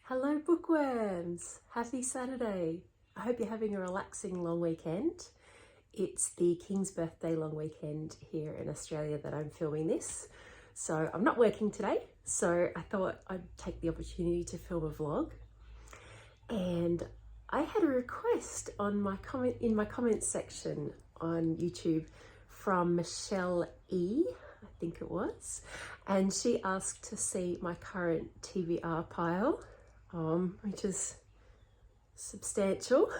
Hello bookworms! Happy Saturday! I hope you're having a relaxing long weekend. It's the King's birthday long weekend here in Australia that I'm filming this. So I'm not working today, so I thought I'd take the opportunity to film a vlog. And I had a request on my comments section on YouTube from Michelle E, I think it was, and she asked to see my current TBR pile. Which is substantial.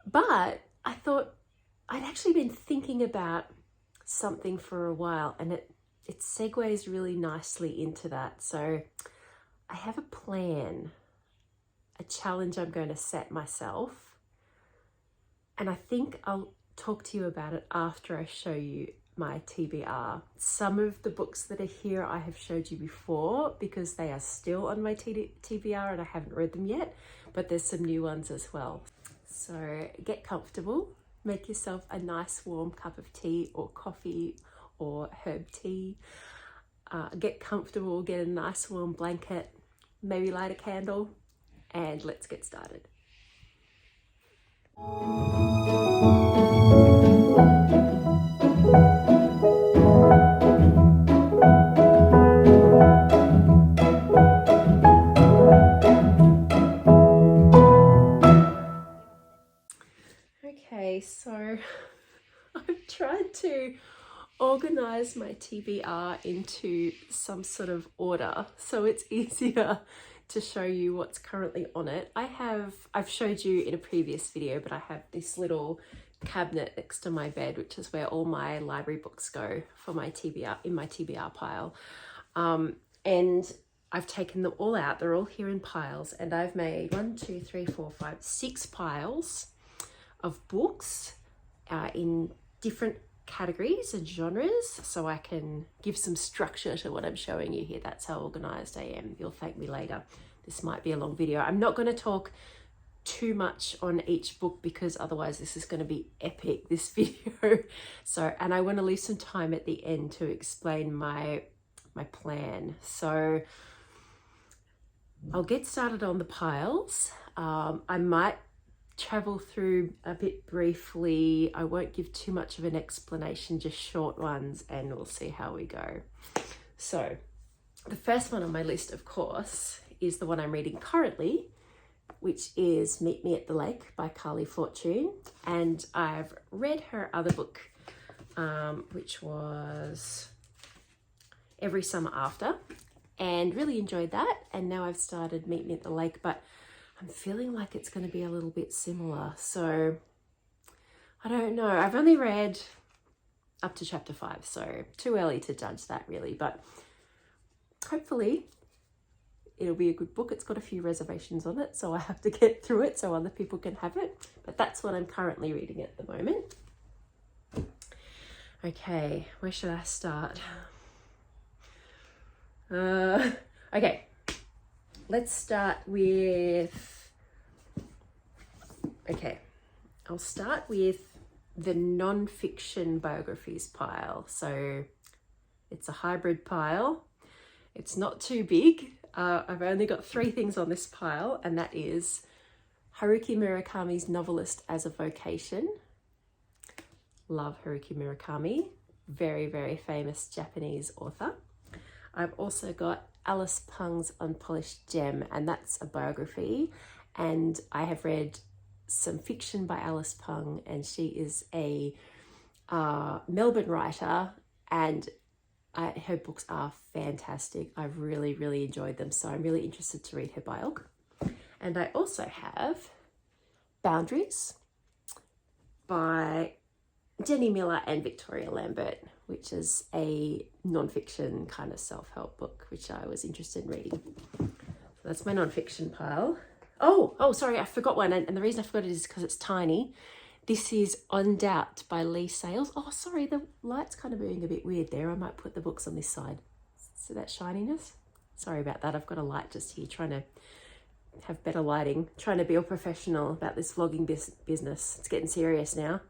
But I thought I'd actually been thinking about something for a while, and it segues really nicely into that. So I have a plan, a challenge I'm going to set myself, and I think I'll talk to you about it after I show you my TBR. Some of the books that are here I have showed you before because they are still on my TBR and I haven't read them yet, but there's some new ones as well. So get comfortable, make yourself a nice warm cup of tea or coffee or herb tea. Get comfortable, get a nice warm blanket, maybe light a candle, and let's get started. Okay, so I've tried to organize my TBR into some sort of order so it's easier to show you what's currently on it. I've showed you in a previous video, but I have this little cabinet next to my bed, which is where all my library books go for my TBR, in my TBR pile. And I've taken them all out. They're all here in piles, and I've made 6 piles of books in different categories and genres, so I can give some structure to what I'm showing you here. That's how organized I am. You'll thank me later. This might be a long video. I'm not going to talk too much on each book because otherwise this is going to be epic, this video. So, and I want to leave some time at the end to explain my plan. So I'll get started on the piles. I might travel through a bit briefly. I won't give too much of an explanation, just short ones, and we'll see how we go. So the first one on my list, of course, is the one I'm reading currently, which is Meet Me at the Lake by Carly Fortune. And I've read her other book, which was Every Summer After, and really enjoyed that. And now I've started Meet Me at the Lake, but I'm feeling like it's going to be a little bit similar. So I don't know. I've only read up to chapter 5, so too early to judge that really, but hopefully it'll be a good book. It's got a few reservations on it, so I have to get through it so other people can have it. But that's what I'm currently reading at the moment. Okay, where should I start? Okay. Let's start with, I'll start with the non-fiction biographies pile. So it's a hybrid pile. It's not too big. I've only got 3 things on this pile, and that is Haruki Murakami's Novelist as a Vocation. Love Haruki Murakami, very, very famous Japanese author. I've also got Alice Pung's Unpolished Gem, and that's a biography, and I have read some fiction by Alice Pung, and she is a Melbourne writer, and her books are fantastic. I've really, really enjoyed them, so I'm really interested to read her biog. And I also have Boundaries by Jenny Miller and Victoria Lambert, which is a non-fiction kind of self-help book, which I was interested in reading. So that's my non-fiction pile. Oh, sorry, I forgot one. And the reason I forgot it is because it's tiny. This is On Doubt by Lee Sales. Oh, sorry, the light's kind of being a bit weird there. I might put the books on this side. See that shininess? Sorry about that. I've got a light just here, trying to have better lighting, trying to be all professional about this vlogging business. It's getting serious now.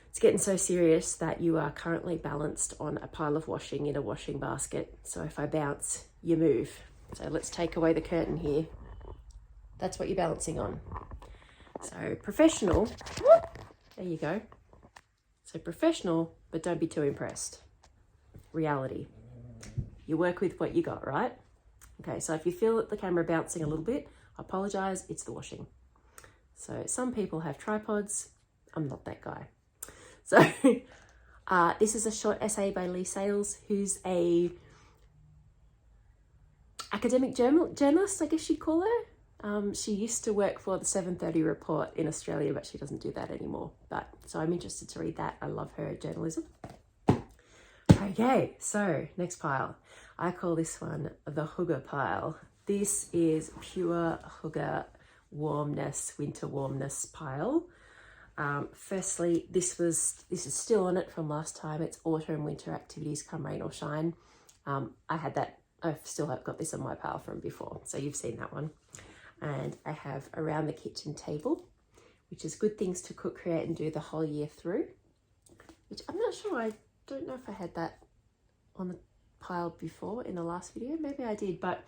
It's getting so serious that you are currently balanced on a pile of washing in a washing basket. So if I bounce, you move. So let's take away the curtain here. That's what you're balancing on. So professional, there you go. So professional, but don't be too impressed. Reality. You work with what you got, right? Okay, so if you feel the camera bouncing a little bit, I apologize, it's the washing. So some people have tripods. I'm not that guy. So this is a short essay by Lee Sales, who's a academic journalist, I guess you'd call her. She used to work for the 7:30 Report in Australia, but she doesn't do that anymore. So I'm interested to read that. I love her journalism. Okay, so next pile. I call this one the hygge pile. This is pure hygge warmness, winter warmness pile. Firstly, this is still on it from last time. It's autumn winter activities, come rain or shine. I still have got this on my pile from before, so you've seen that one. And I have around the kitchen table, which is good things to cook, create and do the whole year through, which I'm not sure, I don't know if I had that on the pile before in the last video. Maybe I did, but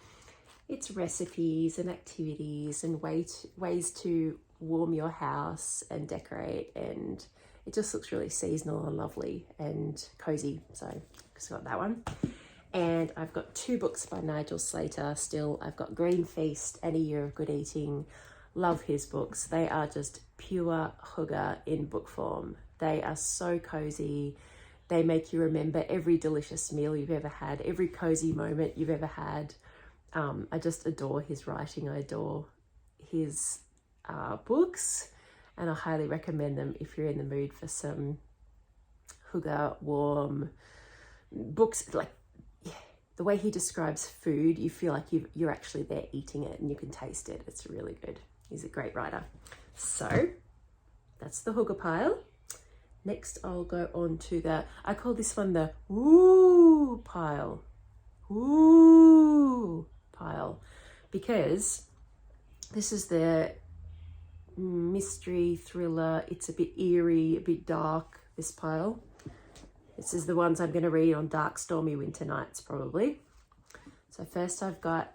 it's recipes and activities and ways to warm your house and decorate, and it just looks really seasonal and lovely and cozy. So I've got that one. And I've got 2 books by Nigel Slater still. I've got Green Feast and A Year of Good Eating. Love his books. They are just pure hygge in book form. They are so cozy. They make you remember every delicious meal you've ever had, every cozy moment you've ever had. I just adore his writing. I adore his books, and I highly recommend them if you're in the mood for some hygge warm books. Like, the way he describes food, you feel like you're actually there eating it and you can taste it. It's really good. He's a great writer. So that's the hygge pile. Next, I'll go on to I call this one the woo pile. Woo pile. Because this is the mystery thriller. It's a bit eerie, a bit dark, this pile. This is the ones I'm going to read on dark, stormy winter nights, probably. So first I've got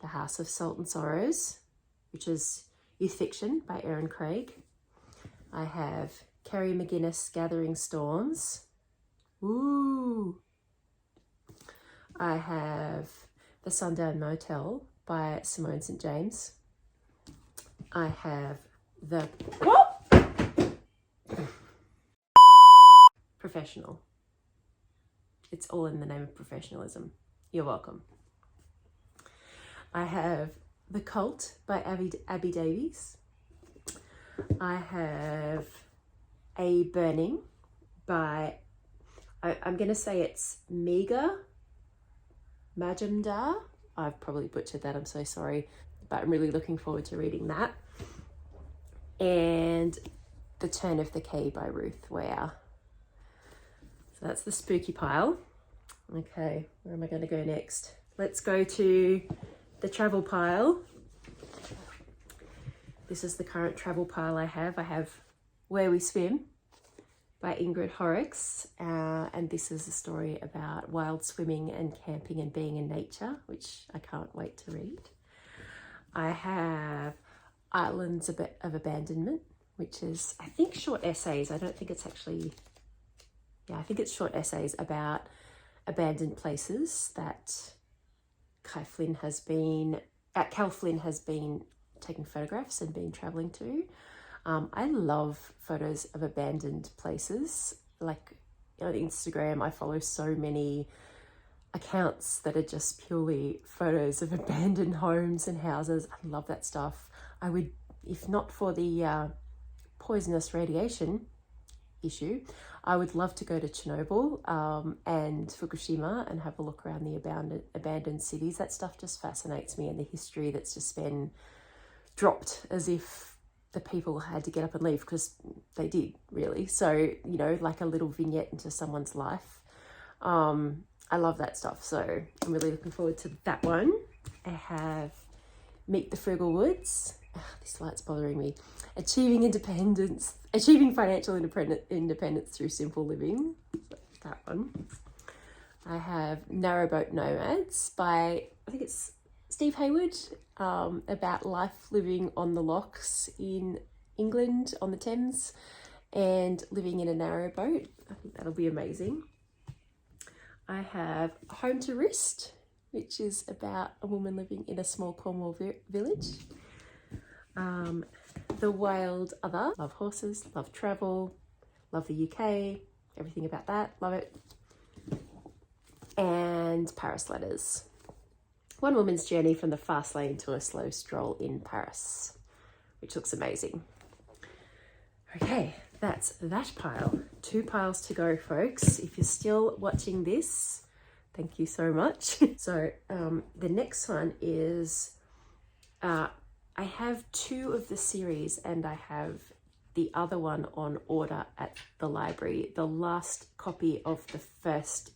The House of Salt and Sorrows, which is youth fiction by Erin Craig. I have Kerry McGuinness, Gathering Storms. Ooh. I have The Sundown Motel by Simone St. James. I have the... Professional. It's all in the name of professionalism. You're welcome. I have The Cult by Abby Davies. I have A Burning by, I'm going to say it's Meaga Majumdar. I've probably butchered that, I'm so sorry, but I'm really looking forward to reading that. And The Turn of the Key by Ruth Ware. So that's the spooky pile. Okay, where am I going to go next? Let's go to the travel pile. This is the current travel pile I have. I have Where We Swim by Ingrid Horrocks. And this is a story about wild swimming and camping and being in nature, which I can't wait to read. I have Islands of Abandonment, which is, I think, short essays. I don't think it's actually... Yeah, I think it's short essays about abandoned places that Cal Flynn has been taking photographs and been traveling to. I love photos of abandoned places. Like on Instagram, I follow so many accounts that are just purely photos of abandoned homes and houses. I love that stuff. I would, if not for the poisonous radiation issue, I would love to go to Chernobyl and Fukushima and have a look around the abandoned cities. That stuff just fascinates me, and the history that's just been dropped as if the people had to get up and leave, because they did, really. So, you know, like a little vignette into someone's life. I love that stuff, so I'm really looking forward to that one. I have Meet the Frugal Woods. This light's bothering me. Achieving financial independence through simple living. That one. I have Narrowboat Nomads by, I think it's Steve Hayward, about life living on the locks in England on the Thames and living in a narrowboat. I think that'll be amazing. I have Home to Wrist, which is about a woman living in a small Cornwall village. The Wild Other, love horses, love travel, love the UK, everything about that, love it. And Paris Letters, one woman's journey from the fast lane to a slow stroll in Paris, which looks amazing. Okay, that's that pile. 2 piles to go, folks. If you're still watching this, thank you so much. So the next one is, I have 2 of the series and I have the other one on order at the library. The last copy of the first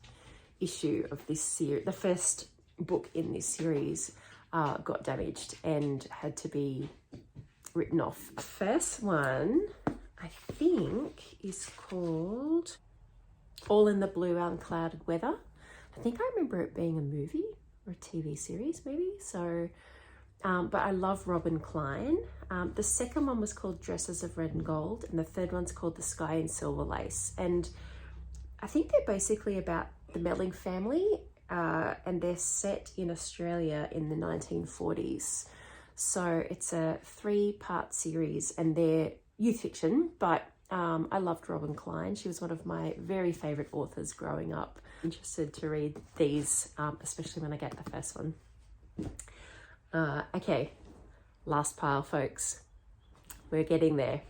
issue of this series, the first book in this series, got damaged and had to be written off. The first one, I think, is called All in the Blue Unclouded Weather. I think I remember it being a movie or a TV series maybe. So, but I love Robin Klein. The second one was called Dresses of Red and Gold, and the third one's called The Sky in Silver Lace. And I think they're basically about the Melling family, and they're set in Australia in the 1940s. So it's a 3-part series and they're youth fiction, but I loved Robin Klein. She was one of my very favourite authors growing up. Interested to read these, especially when I get the first one. Okay, last pile, folks. We're getting there.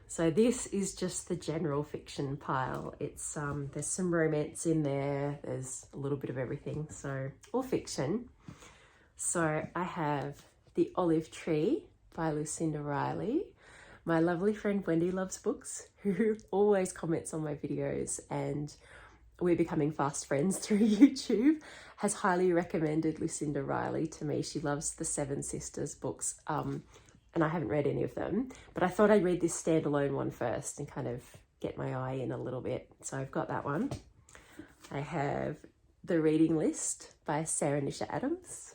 So this is just the general fiction pile. It's there's some romance in there. There's a little bit of everything. So all fiction. So I have The Olive Tree by Lucinda Riley. My lovely friend Wendy loves books, who always comments on my videos, and we're becoming fast friends through YouTube, has highly recommended Lucinda Riley to me. She loves the Seven Sisters books, and I haven't read any of them, but I thought I'd read this standalone one first and kind of get my eye in a little bit. So I've got that one. I have The Reading List by Sarah Nisha Adams.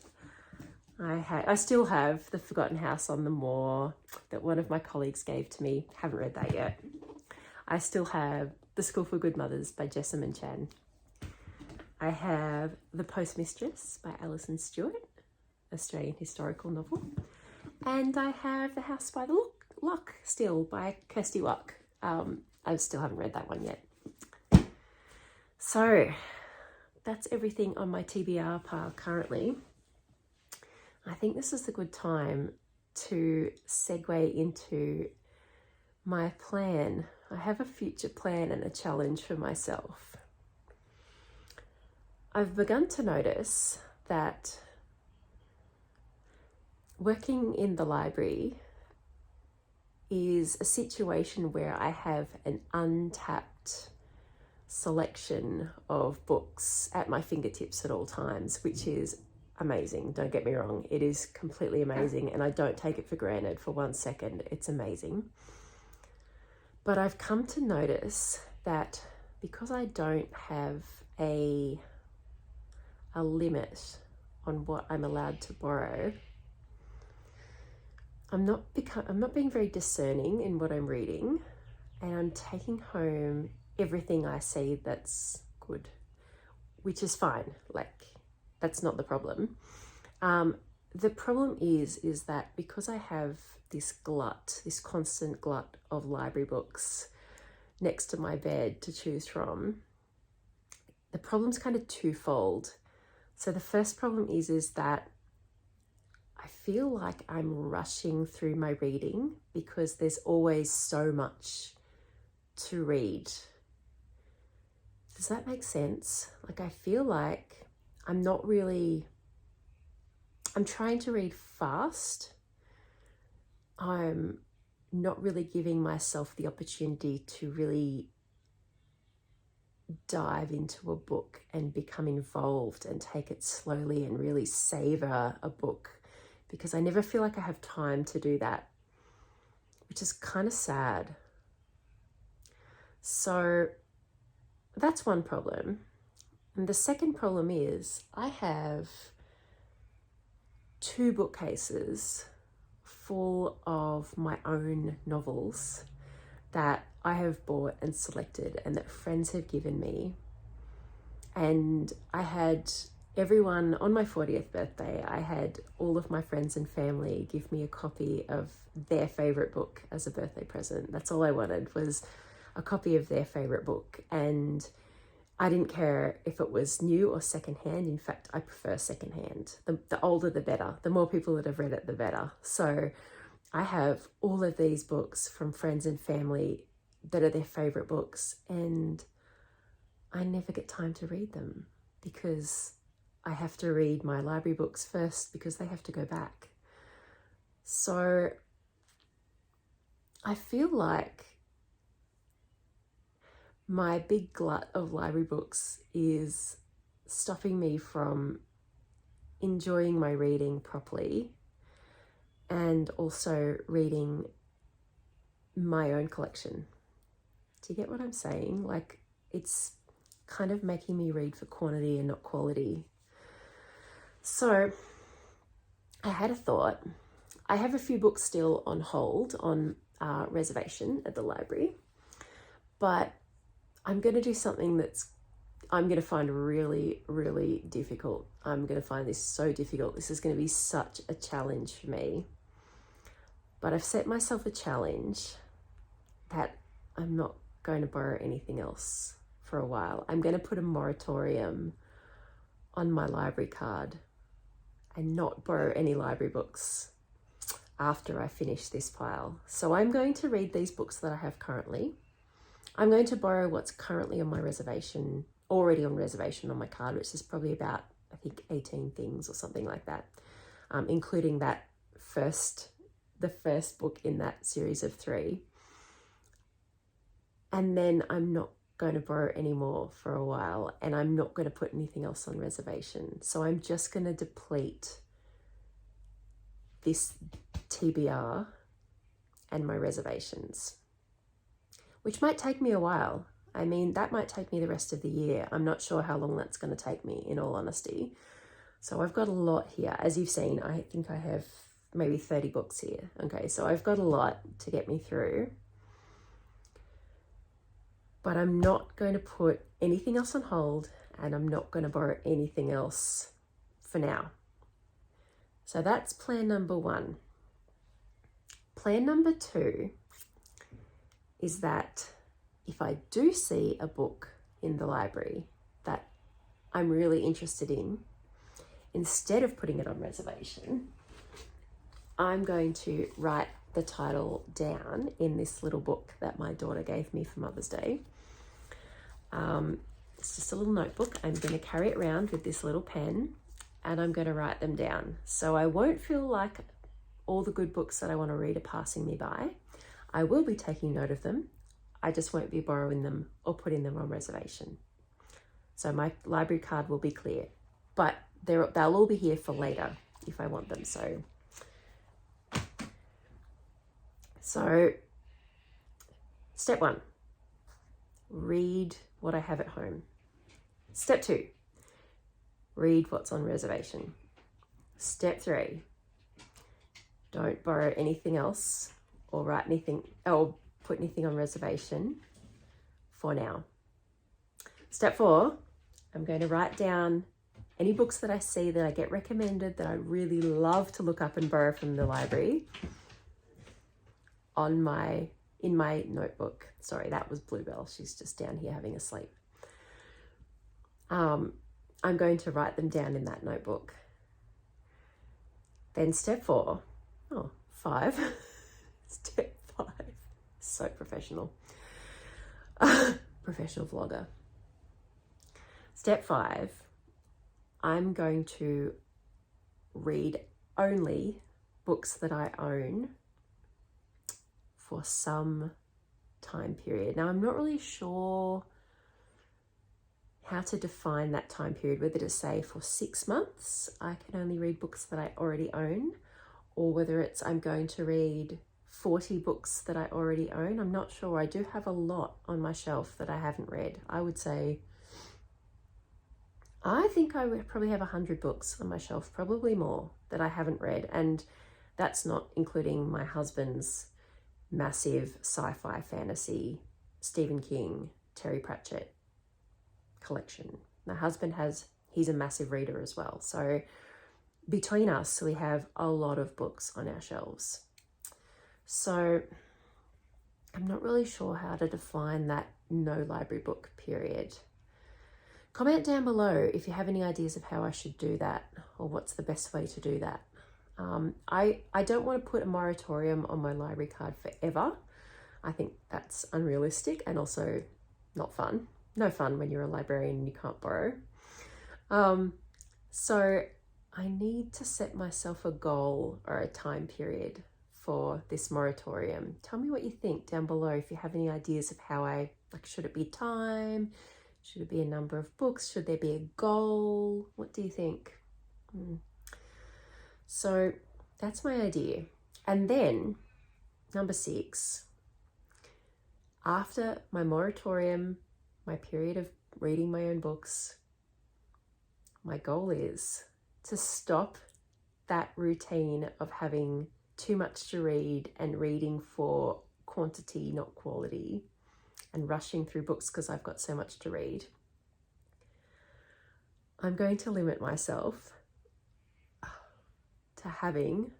I still have The Forgotten House on the Moor that one of my colleagues gave to me. Haven't read that yet. I still have The School for Good Mothers by Jessamine Chan. I have The Postmistress by Alison Stewart, Australian historical novel. And I have The House by the Lock still by Kirsty Walk. I still haven't read that one yet. So that's everything on my TBR pile currently. I think this is a good time to segue into my plan. I have a future plan and a challenge for myself. I've begun to notice that working in the library is a situation where I have an untapped selection of books at my fingertips at all times, which is amazing. Don't get me wrong. It is completely amazing, and I don't take it for granted for 1 second. It's amazing. But I've come to notice that because I don't have a limit on what I'm allowed to borrow, I'm not being very discerning in what I'm reading, and I'm taking home everything I see that's good, which is fine. Like, that's not the problem. The problem is that because I have this constant glut of library books next to my bed to choose from, the problem's kind of twofold. So the first problem is that I feel like I'm rushing through my reading because there's always so much to read. Does that make sense? Like, I feel like I'm trying to read fast. I'm not really giving myself the opportunity to really dive into a book and become involved and take it slowly and really savor a book, because I never feel like I have time to do that, which is kind of sad. So that's one problem. And the second problem is I have 2 bookcases full of my own novels that I have bought and selected and that friends have given me. And I had everyone on my 40th birthday, I had all of my friends and family give me a copy of their favorite book as a birthday present. That's all I wanted, was a copy of their favorite book. And I didn't care if it was new or secondhand. In fact, I prefer secondhand. The older, the better. The more people that have read it, the better. So I have all of these books from friends and family that are their favorite books, and I never get time to read them because I have to read my library books first because they have to go back. So I feel like my big glut of library books is stopping me from enjoying my reading properly and also reading my own collection. Do you get what I'm saying? Like, it's kind of making me read for quantity and not quality. So I had a thought. I have a few books still on hold, on reservation at the library, but I'm going to do something I'm going to find really, really difficult. I'm going to find this so difficult. This is going to be such a challenge for me. But I've set myself a challenge that I'm not going to borrow anything else for a while. I'm going to put a moratorium on my library card and not borrow any library books after I finish this pile. So I'm going to read these books that I have currently. I'm going to borrow what's currently on my reservation, already on reservation on my card, which is probably about, I think, 18 things or something like that, including the first book in that series of 3. And then I'm not going to borrow any more for a while, and I'm not going to put anything else on reservation. So I'm just going to deplete this TBR and my reservations, which might take me a while. I mean, that might take me the rest of the year. I'm not sure how long that's going to take me, in all honesty. So I've got a lot here. As you've seen, I think I have maybe 30 books here. Okay, so I've got a lot to get me through. But I'm not going to put anything else on hold, and I'm not going to borrow anything else for now. So that's plan number 1. Plan number 2 is that if I do see a book in the library that I'm really interested in, instead of putting it on reservation, I'm going to write the title down in this little book that my daughter gave me for Mother's Day. It's just a little notebook. I'm going to carry it around with this little pen, and I'm going to write them down. So I won't feel like all the good books that I want to read are passing me by. I will be taking note of them. I just won't be borrowing them or putting them on reservation. So my library card will be clear, but they'll all be here for later if I want them. So step 1, read what I have at home. Step 2, read what's on reservation. Step 3, don't borrow anything else or write anything or put anything on reservation for now. Step 4, I'm going to write down any books that I see that I get recommended that I really love to look up and borrow from the library in my notebook. Sorry, that was Bluebell. She's just down here having a sleep. I'm going to write them down in that notebook. Then step 5. Step 5. So professional. Professional vlogger. Step 5. I'm going to read only books that I own for some time period. Now, I'm not really sure how to define that time period, whether to say for 6 months I can only read books that I already own, or whether it's I'm going to read 40 books that I already own. I'm not sure. I do have a lot on my shelf that I haven't read. I would say I think I would probably have 100 books on my shelf, probably more, that I haven't read. And that's not including my husband's massive sci-fi fantasy, Stephen King, Terry Pratchett collection. My husband he's a massive reader as well. So between us, we have a lot of books on our shelves. So I'm not really sure how to define that no library book period. Comment down below if you have any ideas of how I should do that, or what's the best way to do that. I don't want to put a moratorium on my library card forever. I think that's unrealistic and also not fun. No fun when you're a librarian and you can't borrow. So I need to set myself a goal or a time period for this moratorium. Tell me what you think down below if you have any ideas of how should it be time? Should it be a number of books? Should there be a goal? What do you think? So that's my idea. And then number 6, after my moratorium, my period of reading my own books, my goal is to stop that routine of having too much to read and reading for quantity, not quality, and rushing through books because I've got so much to read. I'm going to limit myself to having,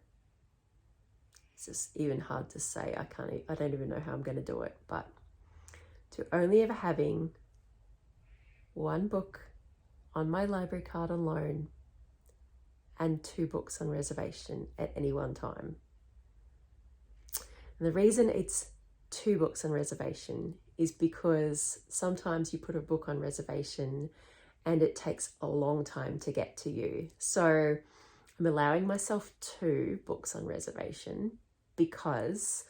it's just even hard to say, I don't even know how I'm going to do it, but to only ever having 1 book on my library card on loan and 2 books on reservation at any one time. And the reason it's 2 books on reservation is because sometimes you put a book on reservation and it takes a long time to get to you. So I'm allowing myself 2 books on reservation because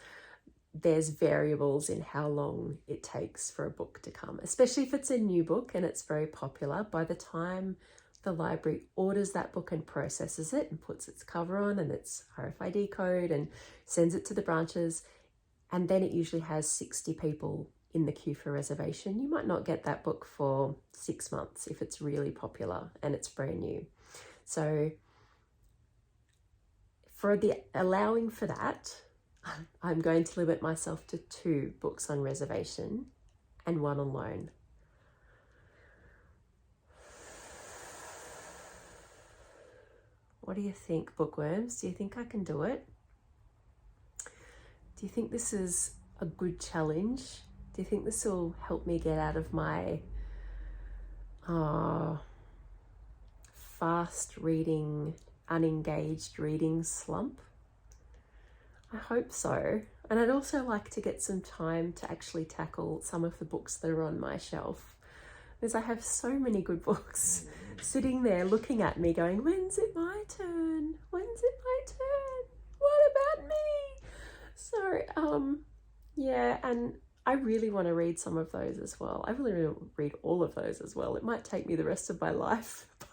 there's variables in how long it takes for a book to come, especially if it's a new book and it's very popular. By the time the library orders that book and processes it and puts its cover on and its RFID code and sends it to the branches, and then it usually has 60 people in the queue for reservation, you might not get that book for 6 months if it's really popular and it's brand new. So for the allowing for that, I'm going to limit myself to 2 books on reservation and 1 on loan. What do you think, bookworms? Do you think I can do it? Do you think this is a good challenge? Do you think this will help me get out of my fast reading, unengaged reading slump? I hope so. And I'd also like to get some time to actually tackle some of the books that are on my shelf, because I have so many good books sitting there looking at me going, when's it my turn? When's it my turn? What about me? So, yeah, and I really want to read some of those as well. I really want to read all of those as well. It might take me the rest of my life, but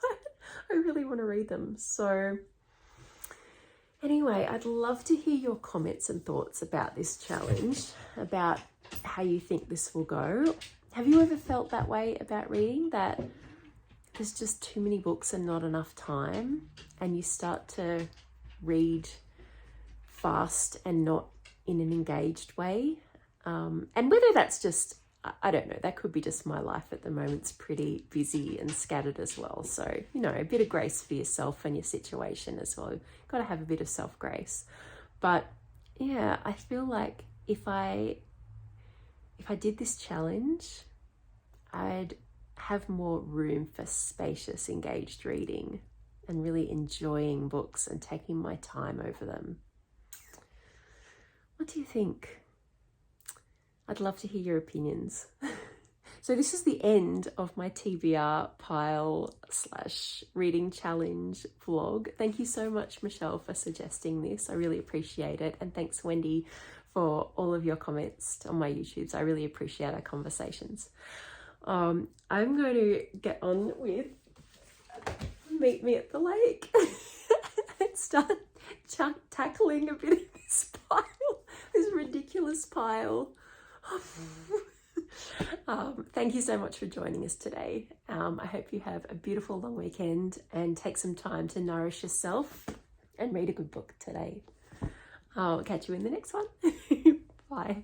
I really want to read them. So anyway, I'd love to hear your comments and thoughts about this challenge, about how you think this will go. Have you ever felt that way about reading, that there's just too many books and not enough time, and you start to read fast and not in an engaged way? And whether that's just, I don't know, that could be just my life at the moment. It's pretty busy and scattered as well. So, you know, a bit of grace for yourself and your situation as well. Got to have a bit of self-grace. But yeah, I feel like if I did this challenge, I'd have more room for spacious, engaged reading and really enjoying books and taking my time over them. What do you think? I'd love to hear your opinions. So this is the end of my TBR pile / reading challenge vlog. Thank you so much, Michelle, for suggesting this. I really appreciate it. And thanks, Wendy, for all of your comments on my YouTubes. I really appreciate our conversations. I'm going to get on with Meet Me at the Lake and start tackling a bit of this pile, this ridiculous pile Thank you so much for joining us today. I hope you have a beautiful long weekend and take some time to nourish yourself and read a good book today. I'll catch you in the next one. Bye.